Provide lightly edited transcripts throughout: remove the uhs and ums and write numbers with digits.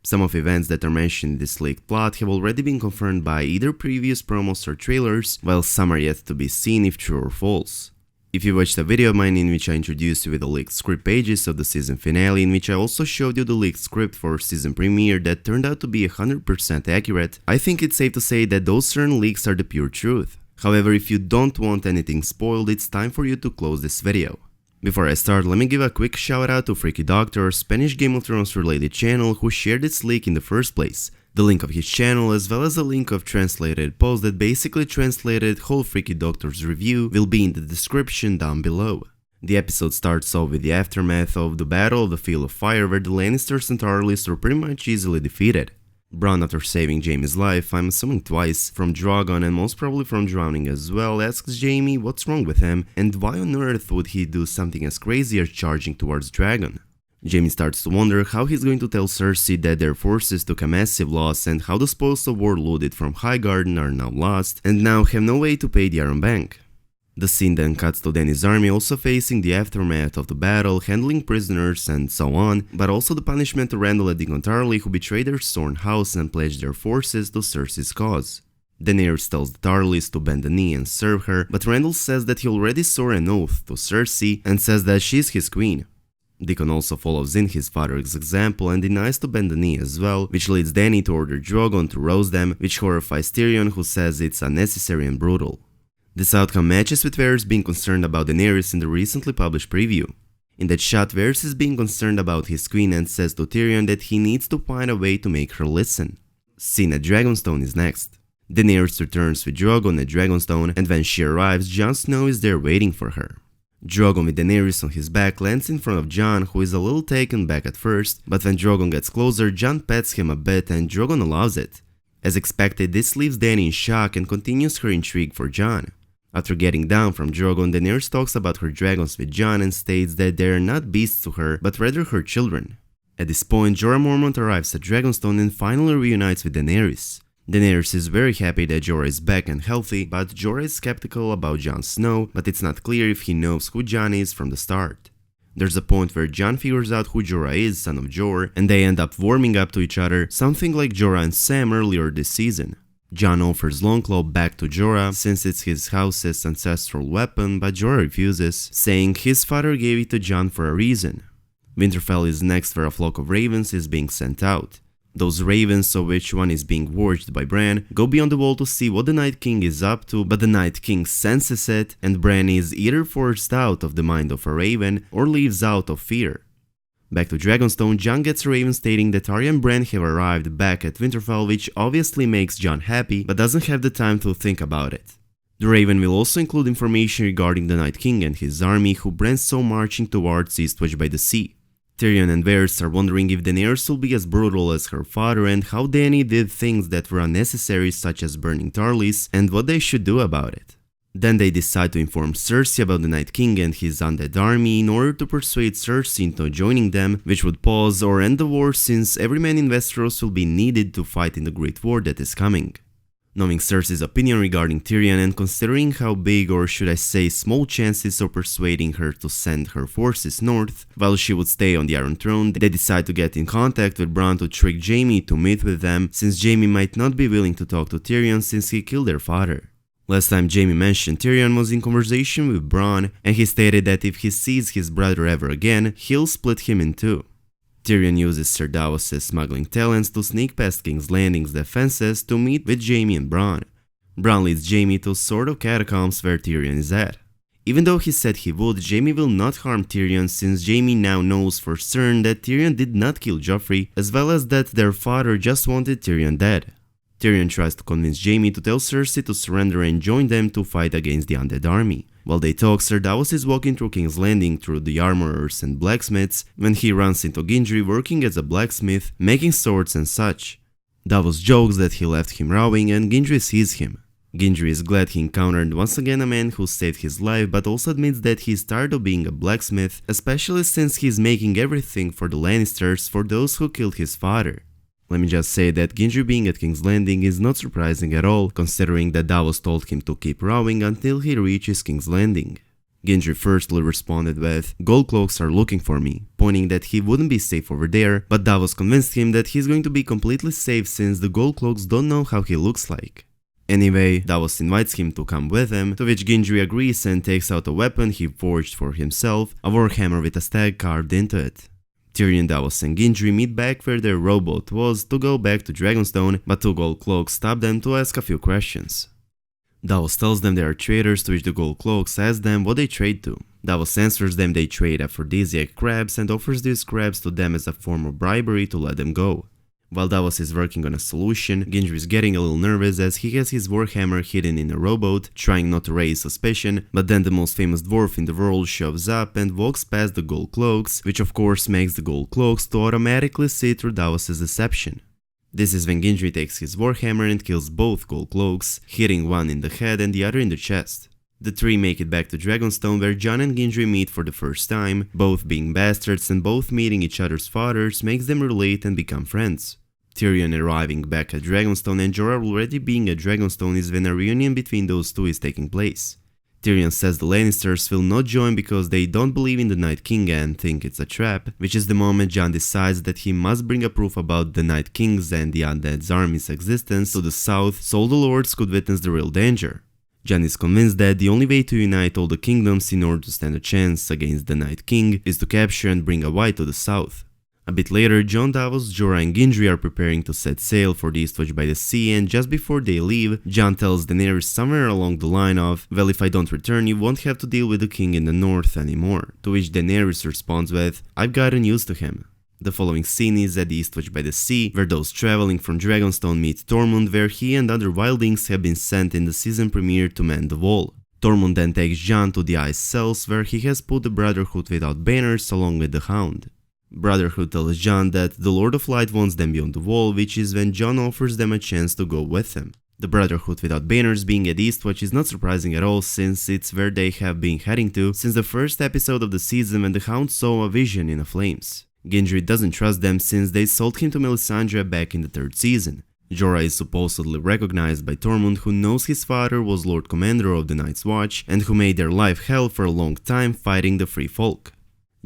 Some of events that are mentioned in this leaked plot have already been confirmed by either previous promos or trailers, while some are yet to be seen if true or false. If you watched a video of mine in which I introduced you with the leaked script pages of the season finale, in which I also showed you the leaked script for season premiere that turned out to be 100% accurate, I think it's safe to say that those certain leaks are the pure truth. However, if you don't want anything spoiled, it's time for you to close this video. Before I start, let me give a quick shout out to Freaky Doctor, a Spanish Game of Thrones related channel who shared this leak in the first place. The link of his channel as well as a link of translated post that basically translated whole Freaky Doctor's review will be in the description down below. The episode starts off with the aftermath of the Battle of the Field of Fire where the Lannisters and Tarlys were pretty much easily defeated. Bran, after saving Jaime's life, I'm assuming twice, from Drogon and most probably from drowning as well, asks Jaime what's wrong with him and why on earth would he do something as crazy as charging towards Dragon. Jaime starts to wonder how he's going to tell Cersei that their forces took a massive loss and how the spoils of war looted from Highgarden are now lost and now have no way to pay the Iron Bank. The scene then cuts to Dany's army also facing the aftermath of the battle, handling prisoners and so on, but also the punishment to Randyll and Digon Tarly who betrayed their sworn house and pledged their forces to Cersei's cause. Daenerys tells the Tarlys to bend the knee and serve her, but Randyll says that he already swore an oath to Cersei and says that she's his queen. Dickon also follows in his father's example and denies to bend the knee as well, which leads Dany to order Drogon to roast them, which horrifies Tyrion, who says it's unnecessary and brutal. This outcome matches with Varys being concerned about Daenerys in the recently published preview. In that shot, Varys is being concerned about his queen and says to Tyrion that he needs to find a way to make her listen. Scene at Dragonstone is next. Daenerys returns with Drogon at Dragonstone, and when she arrives, Jon Snow is there waiting for her. Drogon with Daenerys on his back lands in front of Jon, who is a little taken back at first, but when Drogon gets closer, Jon pets him a bit and Drogon allows it. As expected, this leaves Dany in shock and continues her intrigue for Jon. After getting down from Drogon, Daenerys talks about her dragons with Jon and states that they are not beasts to her, but rather her children. At this point, Jorah Mormont arrives at Dragonstone and finally reunites with Daenerys. Daenerys is very happy that Jorah is back and healthy, but Jorah is skeptical about Jon Snow, but it's not clear if he knows who Jon is from the start. There's a point where Jon figures out who Jorah is, son of Jor, and they end up warming up to each other, something like Jorah and Sam earlier this season. Jon offers Longclaw back to Jorah since it's his house's ancestral weapon, but Jorah refuses, saying his father gave it to Jon for a reason. Winterfell is next where a flock of ravens is being sent out. Those ravens, of which one is being watched by Bran, go beyond the wall to see what the Night King is up to, but the Night King senses it, and Bran is either forced out of the mind of a raven or leaves out of fear. Back to Dragonstone, Jon gets a raven stating that Arya and Bran have arrived back at Winterfell, which obviously makes Jon happy, but doesn't have the time to think about it. The raven will also include information regarding the Night King and his army, who Bran saw marching towards Eastwatch by the sea. Tyrion and Varys are wondering if Daenerys will be as brutal as her father and how Dany did things that were unnecessary such as burning Tarlys and what they should do about it. Then they decide to inform Cersei about the Night King and his undead army in order to persuade Cersei into joining them, which would pause or end the war since every man in Westeros will be needed to fight in the Great War that is coming. Knowing Cersei's opinion regarding Tyrion and considering how big, or should I say small, chances of persuading her to send her forces north while she would stay on the Iron Throne, they decide to get in contact with Bran to trick Jaime to meet with them, since Jaime might not be willing to talk to Tyrion since he killed their father. Last time Jaime mentioned Tyrion was in conversation with Bran, and he stated that if he sees his brother ever again, he'll split him in two. Tyrion uses Ser Davos' smuggling talents to sneak past King's Landing's defenses to meet with Jaime and Bran. Bran leads Jaime to sort of catacombs where Tyrion is at. Even though he said he would, Jaime will not harm Tyrion since Jaime now knows for certain that Tyrion did not kill Joffrey, as well as that their father just wanted Tyrion dead. Tyrion tries to convince Jaime to tell Cersei to surrender and join them to fight against the undead army. While they talk, Ser Davos is walking through King's Landing through the armorers and blacksmiths when he runs into Gendry working as a blacksmith, making swords and such. Davos jokes that he left him rowing and Gendry sees him. Gendry is glad he encountered once again a man who saved his life, but also admits that he's tired of being a blacksmith, especially since he's making everything for the Lannisters for those who killed his father. Let me just say that Gendry being at King's Landing is not surprising at all, considering that Davos told him to keep rowing until he reaches King's Landing. Gendry firstly responded with, "Gold cloaks are looking for me," pointing that he wouldn't be safe over there, but Davos convinced him that he's going to be completely safe since the gold cloaks don't know how he looks like. Anyway, Davos invites him to come with him, to which Gendry agrees and takes out a weapon he forged for himself, a warhammer with a stag carved into it. Tyrion, Davos and Gendry meet back where their rowboat was to go back to Dragonstone, but two gold cloaks stop them to ask a few questions. Davos tells them they are traders, to which the gold cloaks ask them what they trade to. Davos answers them they trade aphrodisiac crabs and offers these crabs to them as a form of bribery to let them go. While Davos is working on a solution, Gendry is getting a little nervous as he has his warhammer hidden in a rowboat, trying not to raise suspicion, but then the most famous dwarf in the world shows up and walks past the gold cloaks, which of course makes the gold cloaks to automatically see through Davos' deception. This is when Gendry takes his warhammer and kills both gold cloaks, hitting one in the head and the other in the chest. The three make it back to Dragonstone where Jon and Gendry meet for the first time, both being bastards and both meeting each other's fathers makes them relate and become friends. Tyrion arriving back at Dragonstone and Jorah already being at Dragonstone is when a reunion between those two is taking place. Tyrion says the Lannisters will not join because they don't believe in the Night King and think it's a trap, which is the moment Jon decides that he must bring a proof about the Night King's and the Undead's army's existence to the south so the lords could witness the real danger. Jon is convinced that the only way to unite all the kingdoms in order to stand a chance against the Night King is to capture and bring a White to the south. A bit later, Jon, Davos, Jorah and Gendry are preparing to set sail for the Eastwatch by the sea, and just before they leave, Jon tells Daenerys somewhere along the line of, "Well, if I don't return, you won't have to deal with the king in the north anymore," to which Daenerys responds with, "I've gotten used to him." The following scene is at the Eastwatch by the sea, where those traveling from Dragonstone meet Tormund, where he and other wildlings have been sent in the season premiere to man the wall. Tormund then takes Jon to the ice cells, where he has put the Brotherhood without banners along with the Hound. Brotherhood tells Jon that the Lord of Light wants them beyond the wall, which is when Jon offers them a chance to go with him. The Brotherhood without banners being at Eastwatch is not surprising at all, since it's where they have been heading to since the first episode of the season when the Hound saw a vision in the flames. Gendry doesn't trust them since they sold him to Melisandre back in the third season. Jorah is supposedly recognized by Tormund, who knows his father was Lord Commander of the Night's Watch and who made their life hell for a long time fighting the Free Folk.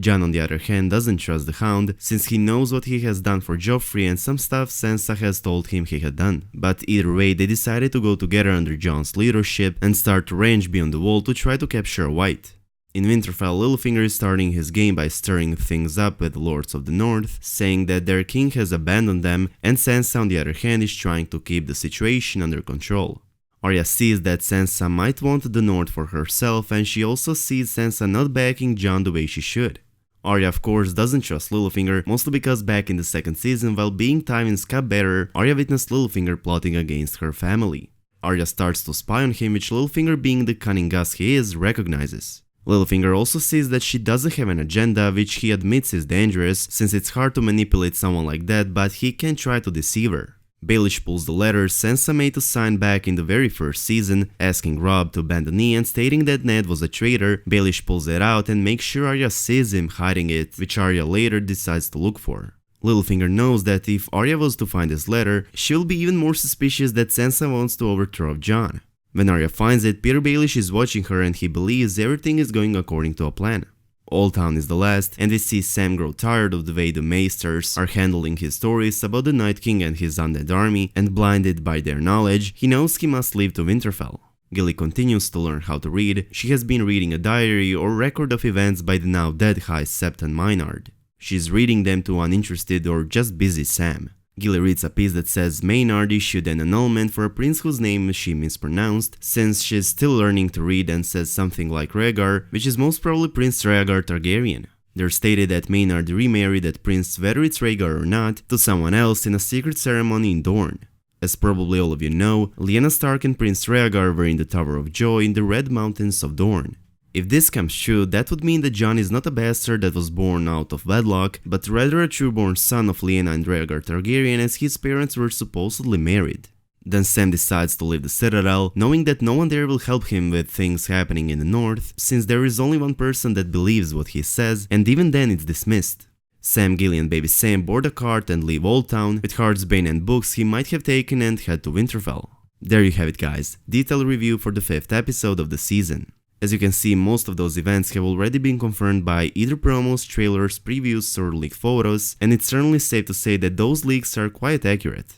Jon, on the other hand, doesn't trust the Hound, since he knows what he has done for Joffrey and some stuff Sansa has told him he had done. But either way, they decided to go together under Jon's leadership and start to range beyond the wall to try to capture a White. In Winterfell, Littlefinger is starting his game by stirring things up with the Lords of the North, saying that their king has abandoned them, and Sansa, on the other hand, is trying to keep the situation under control. Arya sees that Sansa might want the North for herself, and she also sees Sansa not backing Jon the way she should. Arya of course doesn't trust Littlefinger, mostly because back in the second season, while being Tywin's cupbearer, Arya witnessed Littlefinger plotting against her family. Arya starts to spy on him, which Littlefinger, being the cunning Gus he is, recognizes. Littlefinger also sees that she doesn't have an agenda, which he admits is dangerous, since it's hard to manipulate someone like that, but he can try to deceive her. Baelish pulls the letter Sansa made to sign back in the very first season, asking Robb to bend the knee and stating that Ned was a traitor. Baelish pulls it out and makes sure Arya sees him hiding it, which Arya later decides to look for. Littlefinger knows that if Arya was to find this letter, she'll be even more suspicious that Sansa wants to overthrow Jon. When Arya finds it, Peter Baelish is watching her and he believes everything is going according to a plan. Old Town is the last, and we see Sam grow tired of the way the Maesters are handling his stories about the Night King and his undead army, and blinded by their knowledge, he knows he must leave to Winterfell. Gilly continues to learn how to read. She has been reading a diary or record of events by the now dead High Septon Maynard. She's reading them to uninterested or just busy Sam. Gilly reads a piece that says Maynard issued an annulment for a prince whose name she mispronounced, since she's still learning to read, and says something like Rhaegar, which is most probably Prince Rhaegar Targaryen. They're stated that Maynard remarried that prince, whether it's Rhaegar or not, to someone else in a secret ceremony in Dorne. As probably all of you know, Lyanna Stark and Prince Rhaegar were in the Tower of Joy in the Red Mountains of Dorne. If this comes true, that would mean that Jon is not a bastard that was born out of wedlock, but rather a trueborn son of Lyanna and Rhaegar Targaryen, as his parents were supposedly married. Then Sam decides to leave the Citadel, knowing that no one there will help him with things happening in the north, since there is only one person that believes what he says, and even then it's dismissed. Sam, Gilly and Baby Sam board a cart and leave Old Town with Heartsbane and books he might have taken and head to Winterfell. There you have it guys, detailed review for the 5th episode of the season. As you can see, most of those events have already been confirmed by either promos, trailers, previews, or leaked photos, and it's certainly safe to say that those leaks are quite accurate.